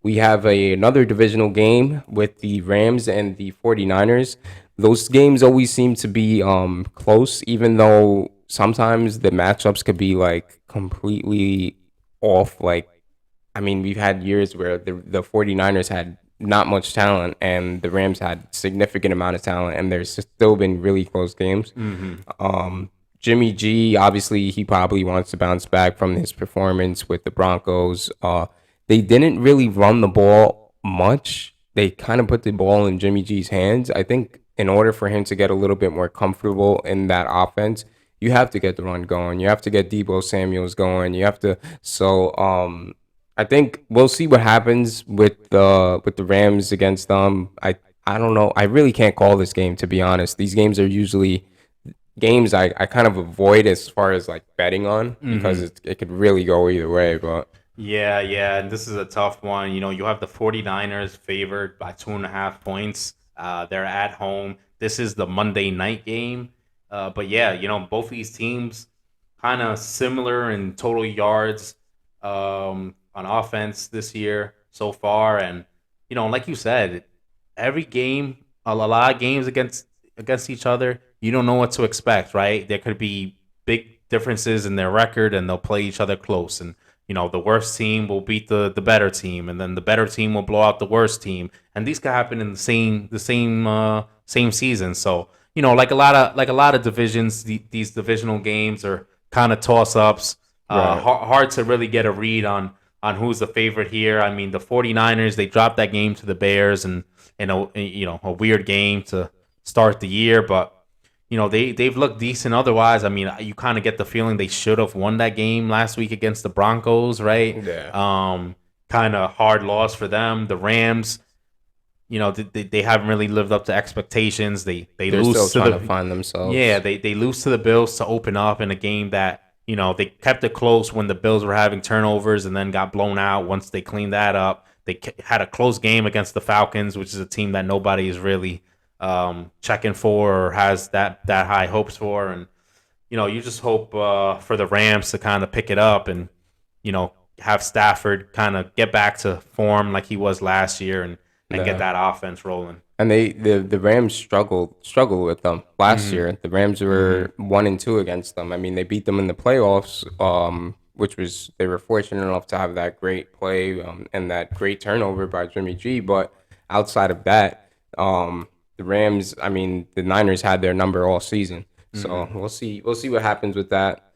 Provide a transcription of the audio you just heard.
we have another divisional game with the Rams and the 49ers. Those games always seem to be close, even though sometimes the matchups could be like completely off. Like, I mean, we've had years where the 49ers had not much talent and the Rams had significant amount of talent, and there's still been really close games. Mm-hmm. Jimmy G, obviously, he probably wants to bounce back from his performance with the Broncos. They didn't really run the ball much. They kind of put the ball in Jimmy G's hands. I think in order for him to get a little bit more comfortable in that offense, you have to get the run going. You have to get Debo Samuels going. You have to. I think we'll see what happens with the Rams against them. I don't know. I really can't call this game, to be honest. These games are usually games I kind of avoid as far as like betting on because Mm-hmm. it could really go either way. But Yeah, yeah, and this is a tough one. You have the 49ers favored by 2.5 points. They're at home. This is the Monday night game. But yeah, both of these teams kind of similar in total yards on offense this year so far. And, like you said, every game, a lot of games against each other, you don't know what to expect, right? There could be big differences in their record, and they'll play each other close. And the worst team will beat the better team, and then the better team will blow out the worst team. And these could happen in the same season. So like a lot of divisions, these divisional games are kind of toss ups. right, Hard to really get a read on who's the favorite here. I mean, the 49ers, they dropped that game to the Bears, and a weird game to start the year, but they've looked decent otherwise. I mean, you kind of get the feeling they should have won that game last week against the Broncos, right? yeah, Kind of hard loss for them. The Rams, they haven't really lived up to expectations. They they're still lose to trying to the find yeah, themselves. they lose to the Bills to open up in a game that they kept it close when the Bills were having turnovers and then got blown out once they cleaned that up. They had a close game against the Falcons, which is a team that nobody is really checking for or has that high hopes for. And you just hope for the Rams to kind of pick it up and have Stafford kind of get back to form like he was last year and get Yeah. that offense rolling. And the Rams struggled with them last Hmm. year. The Rams Hmm. were 1-2 against them. I mean, they beat them in the playoffs, which was they were fortunate enough to have that great play and that great turnover by Jimmy G. But outside of that, the Rams, I mean, the Niners had their number all season. So Hmm. we'll see what happens with that.